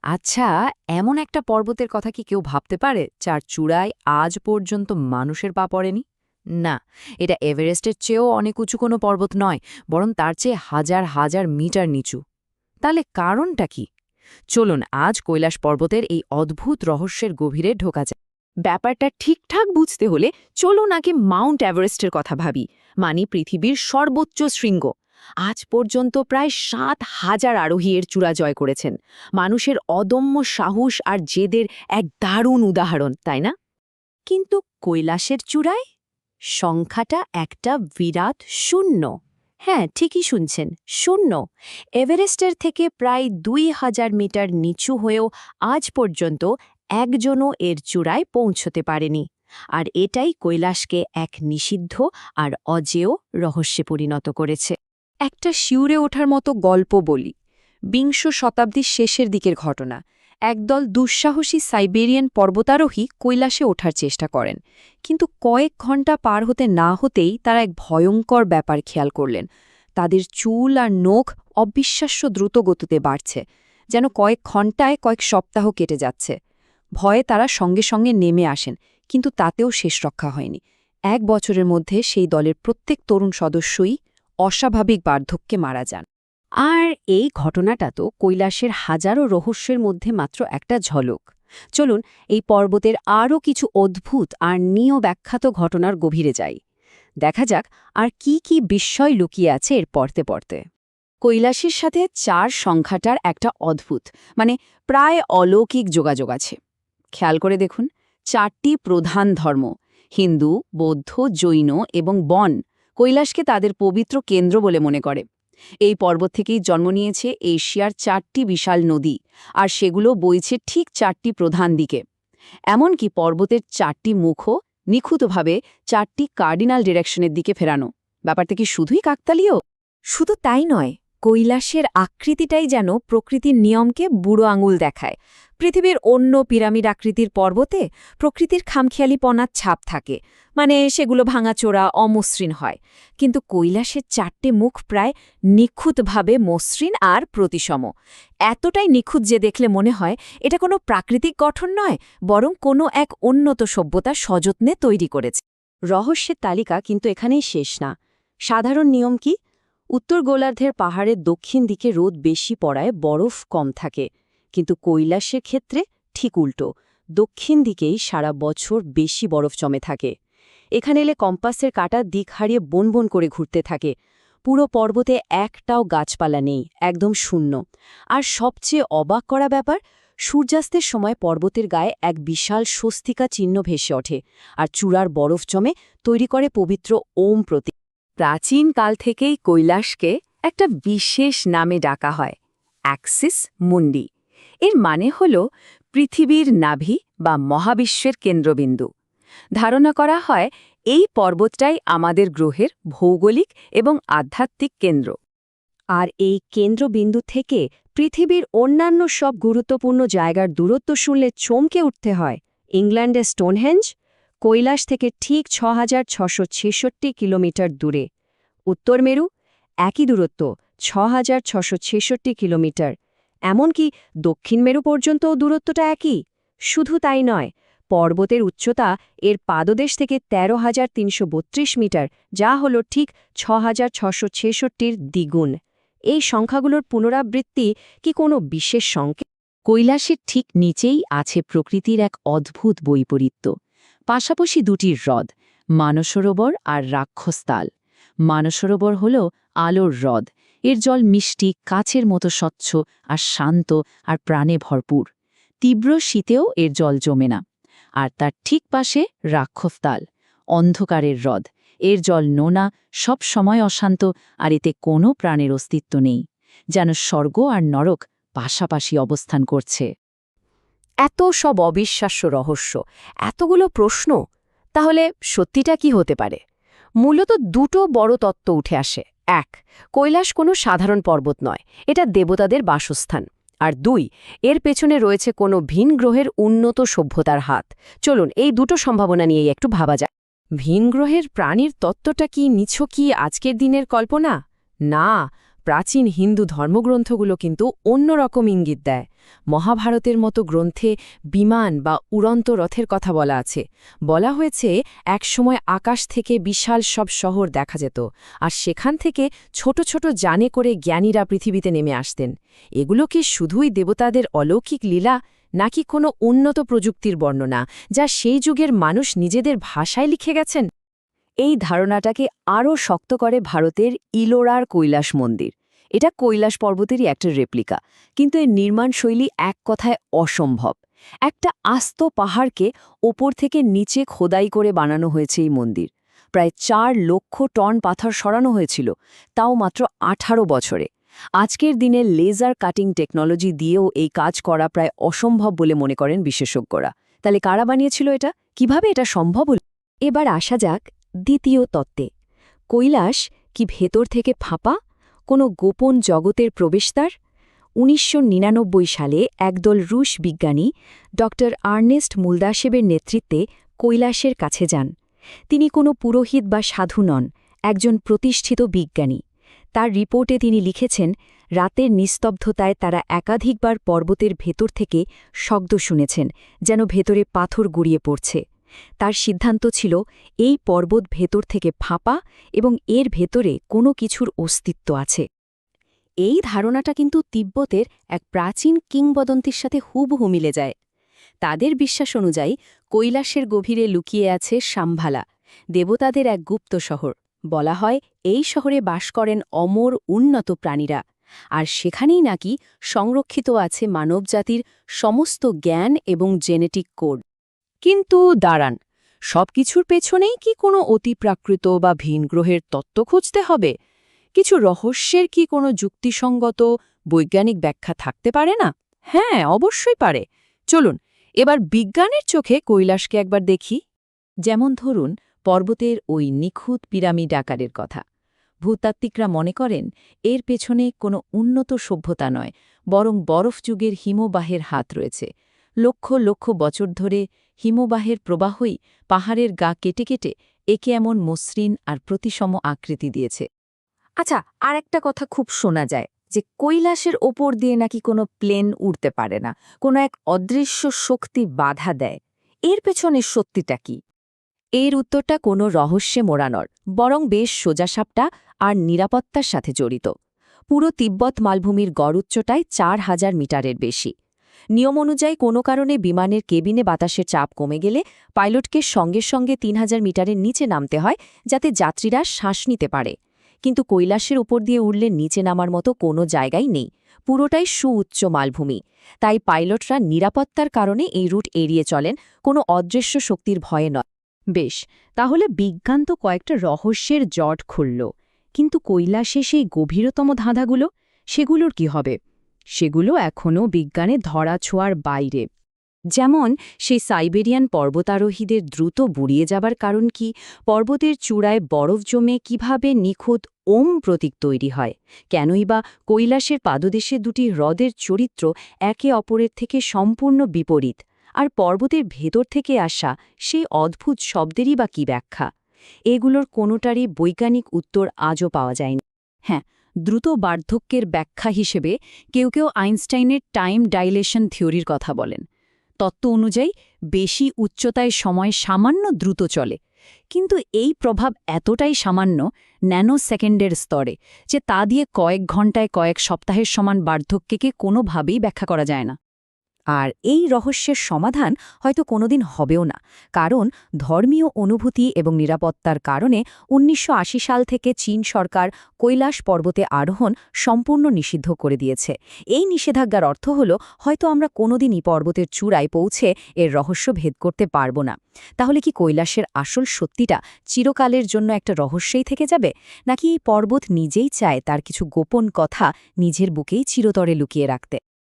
আচ্ছা, এমন একটা পর্বতের কথা কি কেউ ভাবতে পারে যার চূড়ায় আজ পর্যন্ত মানুষের পা পড়েনি? না, এটা এভারেস্টের চেয়েও অনেক উঁচু কোনো পর্বত নয়, বরং তার চেয়ে হাজার হাজার মিটার নিচু। তাহলে কারণটা কি? চলুন আজ কৈলাস পর্বতের এই অদ্ভুত রহস্যের গভীরে ঢোকা যায়। ব্যাপারটা ঠিকঠাক বুঝতে হলে চলুন আগে মাউন্ট এভারেস্টের কথা ভাবি, মানে পৃথিবীর সর্বোচ্চ শৃঙ্গ। আজ পর্যন্ত প্রায় ৭,০০০ আরোহী এর চূড়া জয় করেছেন। মানুষের অদম্য সাহস আর জেদের এক দারুণ উদাহরণ, তাই না? কিন্তু কৈলাসের চূড়ায় সংখ্যাটা একটা বিরাট শূন্য। হ্যাঁ, ঠিকই শুনছেন, শূন্য। এভারেস্টের থেকে প্রায় ২,০০০ মিটার নিচু হয়েও আজ পর্যন্ত একজনও এর চূড়ায় পৌঁছতে পারেনি। আর এটাই কৈলাসকে এক নিষিদ্ধ আর অজেয় রহস্যে পরিণত করেছে। একটা শিউরে ওঠার মতো গল্প বলি। বিংশ শতাব্দীর শেষের দিকের ঘটনা। একদল দুঃসাহসী সাইবেরিয়ান পর্বতারোহী কৈলাসে ওঠার চেষ্টা করেন, কিন্তু কয়েক ঘন্টা পার হতে না হতেই তারা এক ভয়ঙ্কর ব্যাপার খেয়াল করলেন। তাদের চুল আর নখ অবিশ্বাস্য দ্রুত গতিতে বাড়ছে, যেন কয়েক ঘন্টায় কয়েক সপ্তাহ কেটে যাচ্ছে। ভয়ে তারা সঙ্গে সঙ্গে নেমে আসেন, কিন্তু তাতেও শেষ রক্ষা হয়নি। ১ বছরের মধ্যে সেই দলের প্রত্যেক তরুণ সদস্যই অস্বাভাবিক বার্ধক্যে মারা যান। আর এই ঘটনাটা তো কৈলাসের হাজারো রহস্যের মধ্যে মাত্র একটা ঝলক। চলুন এই পর্বতের আরও কিছু অদ্ভুত আর ব্যাখ্যাত ঘটনার গভীরে যাই। দেখা যাক আর কি কি বিস্ময় লুকিয়ে আছে এর পড়তে পড়তে। কৈলাসের সাথে ৪ সংখ্যাটার একটা অদ্ভুত, মানে প্রায় অলৌকিক যোগাযোগ আছে। খেয়াল করে দেখুন, ৪টি প্রধান ধর্ম হিন্দু, বৌদ্ধ, জৈন এবং বন কৈলাসকে তাদের পবিত্র কেন্দ্র বলে মনে করে। এই পর্বত থেকেই জন্ম নিয়েছে এশিয়ার ৪টি বিশাল নদী, আর সেগুলো বইছে ঠিক ৪টি প্রধান দিকে। এমনকি পর্বতের ৪টি মুখও নিখুঁতভাবে ৪টি কার্ডিনাল ডিরেকশনের দিকে ফেরানো। ব্যাপারটা কি শুধুই কাকতালীয়? শুধু তাই নয়, কৈলাসের আকৃতিটাই যেন প্রকৃতির নিয়মকে বুড়ো আঙুল দেখায়। পৃথিবীর অন্য পিরামিড আকৃতির পর্বতে প্রকৃতির খামখেয়ালিপনার ছাপ থাকে, মানে সেগুলো ভাঙাচোরা অমসৃণ হয়। কিন্তু কৈলাসের ৪টে মুখ প্রায় নিখুঁতভাবে মসৃণ আর প্রতিসম। এতটাই নিখুঁত যে দেখলে মনে হয় এটা কোনো প্রাকৃতিক গঠন নয়, বরং কোনো এক উন্নত সভ্যতা সযত্নে তৈরি করেছে। রহস্যের তালিকা কিন্তু এখানেই শেষ না। সাধারণ নিয়ম কি? উত্তর গোলার্ধের পাহাড়ের দক্ষিণ দিকে রোদ বেশি পড়ায় বরফ কম থাকে, কিন্তু কৈলাসের ক্ষেত্রে ঠিক উল্টো, দক্ষিণ দিকেই সারা বছর বেশি বরফ জমে থাকে। এখানে এলে কম্পাসের কাঁটার দিক হারিয়ে বন বন করে ঘুরতে থাকে। পুরো পর্বতে একটাও গাছপালা নেই, একদম শূন্য। আর সবচেয়ে অবাক করা ব্যাপার, সূর্যাস্তের সময় পর্বতের গায়ে এক বিশাল স্বস্তিকা চিহ্ন ভেসে ওঠে, আর চূড়ার বরফ জমে তৈরি করে পবিত্র ওম প্রতীক। প্রাচীনকাল থেকেই কৈলাসকে একটা বিশেষ নামে ডাকা হয়, অ্যাক্সিস মুন্ডি। এর মানে হল পৃথিবীর নাভি বা মহাবিশ্বের কেন্দ্রবিন্দু। ধারণা করা হয় এই পর্বতটাই আমাদের গ্রহের ভৌগোলিক এবং আধ্যাত্মিক কেন্দ্র। আর এই কেন্দ্রবিন্দু থেকে পৃথিবীর অন্যান্য সব গুরুত্বপূর্ণ জায়গার দূরত্ব শুনলে চমকে উঠতে হয়। ইংল্যান্ডের স্টোনহেঞ্জ কৈলাস থেকে ঠিক ৬,৬৬৬ কিলোমিটার দূরে। উত্তর মেরু একই দূরত্ব, ৬,৬৬৬ কিলোমিটার। এমনকি দক্ষিণ মেরু পর্যন্তও দূরত্বটা একই। শুধু তাই নয়, পর্বতের উচ্চতা এর পাদদেশ থেকে ১৩,৩৩২ মিটার, যা হল ঠিক ৬,৬৬৬র দ্বিগুণ। এই সংখ্যাগুলোর পুনরাবৃত্তি কি কোনো বিশেষ সংকেত? কৈলাসের ঠিক নিচেই আছে প্রকৃতির এক অদ্ভুত বৈপরীত্য। পাশাপাশি দুটি হ্রদ, মানসরোবর আর রাক্ষসতাল। মানসরোবর হল আলোর হ্রদ। এর জল মিষ্টি, কাচের মতো স্বচ্ছ আর শান্ত আর প্রাণে ভরপুর। তীব্র শীতেও এর জল জমে না। আর তার ঠিক পাশে রাক্ষসতাল, অন্ধকারের হ্রদ। এর জল নোনা, সব সময় অশান্ত, আর এতে কোনো প্রাণের অস্তিত্ব নেই, যেন স্বর্গ আর নরক পাশাপাশি অবস্থান করছে। এত সব অবিশ্বাস্য রহস্য, এতগুলো প্রশ্ন, তাহলে সত্যিটা কি হতে পারে? মূলত দুটো বড় তত্ত্ব উঠে আসে। এক, কৈলাস কোনো সাধারণ পর্বত নয়, এটা দেবতাদের বাসস্থান। আর দুই, এর পেছনে রয়েছে কোনো ভিন গ্রহের উন্নত সভ্যতার হাত। চলুন এই দুটো সম্ভাবনা নিয়েই একটু ভাবা যায়। ভিন গ্রহের প্রাণীর তত্ত্বটা কি নিছকই আজকের দিনের কল্পনা? না, প্রাচীন হিন্দু ধর্মগ্রন্থগুলো কিন্তু অন্যরকম ইঙ্গিত দেয়। মহাভারতের মতো গ্রন্থে বিমান বা উড়ন্ত রথের কথা বলা আছে। বলা হয়েছে একসময় আকাশ থেকে বিশাল সব শহর দেখা যেত, আর সেখান থেকে ছোট ছোট যানে করে জ্ঞানীরা পৃথিবীতে নেমে আসতেন। এগুলো কি শুধুই দেবতাদের অলৌকিক লীলা, নাকি কোনো উন্নত প্রযুক্তির বর্ণনা, যা সেই যুগের মানুষ নিজেদের ভাষায় লিখে গেছেন? এই ধারণাটাকে আরও শক্ত করে ভারতের ইলোরার কৈলাস মন্দির। এটা কৈলাস পর্বতেরই একটা রেপ্লিকা, কিন্তু এর নির্মাণশৈলী এক কথায় অসম্ভব। একটা আস্ত পাহাড়কে ওপর থেকে নিচে খোদাই করে বানানো হয়েছে এই মন্দির। প্রায় 4 লক্ষ টন পাথর সরানো হয়েছিল, তাও মাত্র 18 বছরে। আজকের দিনে লেজার কাটিং টেকনোলজি দিয়েও এই কাজ করা প্রায় অসম্ভব বলে মনে করেন বিশেষজ্ঞরা। তাহলে কারা বানিয়েছিল এটা? কিভাবে এটা সম্ভব হল? এবার আসা যাক দ্বিতীয় তত্ত্বে। কৈলাস কি ভেতর থেকে ফাঁপা, কোনো গোপন জগতের প্রবেশদ্বার? ১৯৯৯ সালে একদল রুশ বিজ্ঞানী ড আর্নেস্ট মুলদাশেবের নেতৃত্বে কৈলাসের কাছে যান। তিনি কোনো পুরোহিত বা সাধু নন, একজন প্রতিষ্ঠিত বিজ্ঞানী। তার রিপোর্টে তিনি লিখেছেন, রাতের নিস্তব্ধতায় তারা একাধিকবার পর্বতের ভেতর থেকে শব্দ শুনেছেন, যেন ভেতরে পাথর গড়িয়ে পড়ছে। তার সিদ্ধান্ত ছিল এই পর্বত ভেতর থেকে ফাঁপা এবং এর ভেতরে কোনো কিছুর অস্তিত্ব আছে। এই ধারণাটা কিন্তু তিব্বতের এক প্রাচীন কিংবদন্তির সাথে হুবহু মিলে যায়। তাদের বিশ্বাস অনুযায়ী কৈলাসের গভীরে লুকিয়ে আছে শাম্ভালা, দেবতাদের এক গুপ্ত শহর। বলা হয় এই শহরে বাস করেন অমর উন্নত প্রাণীরা, আর সেখানেই নাকি সংরক্ষিত আছে মানবজাতির সমস্ত জ্ঞান এবং জেনেটিক কোড। কিন্তু দাঁড়ান, সবকিছুর পেছনেই কি কোনো অতিপ্রাকৃত বা ভিনগ্রহের তত্ত্ব খুঁজতে হবে? কিছু রহস্যের কি কোনো যুক্তিসঙ্গত বৈজ্ঞানিক ব্যাখ্যা থাকতে পারে না? হ্যাঁ, অবশ্যই পারে। চলুন এবার বিজ্ঞানের চোখে কৈলাসকে একবার দেখি। যেমন ধরুন পর্বতের ওই নিখুঁত পিরামিড আকারের কথা। ভূতাত্ত্বিকরা মনে করেন এর পেছনে কোনো উন্নত সভ্যতা নয়, বরং বরফ যুগের হিমবাহের হাত রয়েছে। লক্ষ লক্ষ বছর ধরে হিমবাহের প্রবাহই পাহাড়ের গা কেটে কেটে একে এমন মসৃণ আর প্রতিসম আকৃতি দিয়েছে। আচ্ছা, আর একটা কথা খুব শোনা যায় যে কৈলাসের ওপর দিয়ে নাকি কোনো প্লেন উড়তে পারে না, কোনো এক অদৃশ্য শক্তি বাধা দেয়। এর পেছনে সত্যিটা কি? এর উত্তরটা কোনো রহস্যে মোড়ানোর, বরং বেশ সোজাসাপটা আর নিরাপত্তার সাথে জড়িত। পুরো তিব্বত মালভূমির গড় উচ্চতায় ৪,০০০ মিটারের বেশি। নিয়ম অনুযায়ী কোনো কারণে বিমানের কেবিনে বাতাসের চাপ কমে গেলে পাইলটকে সঙ্গে সঙ্গে ৩,০০০ মিটারের নিচে নামতে হয়, যাতে যাত্রীরা শ্বাস নিতে পারে। কিন্তু কৈলাসের উপর দিয়ে উড়লে নিচে নামার মতো কোনো জায়গাই নেই, পুরোটাই সুউচ্চ মালভূমি। তাই পাইলটরা নিরাপত্তার কারণে এই রুট এড়িয়ে চলেন, কোনো অদৃশ্য শক্তির ভয়ে নয়। বেশ, তাহলে বিজ্ঞান তো কয়েকটা রহস্যের জট খুলল, কিন্তু কৈলাসে সেই গভীরতম ধাঁধাগুলো, সেগুলোর কি হবে? সেগুলো এখনও বিজ্ঞানে ধরাছোঁয়ার বাইরে। যেমন সেই সাইবেরিয়ান পর্বতারোহীদের দ্রুত বুড়িয়ে যাবার কারণ কি? পর্বতের চূড়ায় বরফ জমে কিভাবে নিখুঁত ওম প্রতীক তৈরি হয়? কেনই বা কৈলাসের পাদদেশে দুটি হ্রদের চরিত্র একে অপরের থেকে সম্পূর্ণ বিপরীত? আর পর্বতের ভেতর থেকে আসা সেই অদ্ভুত শব্দেরই বা কী ব্যাখ্যা? এগুলোর কোনোটারই বৈজ্ঞানিক উত্তর আজও পাওয়া যায়নি। হ্যাঁ, দ্রুত বার্ধক্যের ব্যাখ্যা হিসেবে কেউ কেউ আইনস্টাইনের টাইম ডাইলেশন থিওরির কথা বলেন। তত্ত্ব অনুযায়ী বেশি উচ্চতায় সময় সামান্য দ্রুত চলে, কিন্তু এই প্রভাব এতটাই সামান্য, ন্যানো সেকেন্ডের স্তরে, যে তা দিয়ে কয়েক ঘণ্টায় কয়েক সপ্তাহের সমান বার্ধক্যকে কোনোভাবেই ব্যাখ্যা করা যায় না। আর এই রহস্যের সমাধান হয়তো কোনোদিন হবেও না, কারণ ধর্মীয় অনুভূতি এবং নিরাপত্তার কারণে ১৯৮০ সাল থেকে চীন সরকার কৈলাস পর্বতে আরোহণ সম্পূর্ণ নিষিদ্ধ করে দিয়েছে। এই নিষেধাজ্ঞার অর্থ হল হয়তো আমরা কোনোদিনই পর্বতের চূড়ায় পৌঁছে এর রহস্য ভেদ করতে পারব না। তাহলে কি কৈলাসের আসল সত্যিটা চিরকালের জন্য একটা রহস্যই থেকে যাবে, নাকি এই পর্বত নিজেই চায় তার কিছু গোপন কথা নিজের বুকেই চিরতরে লুকিয়ে রাখতে?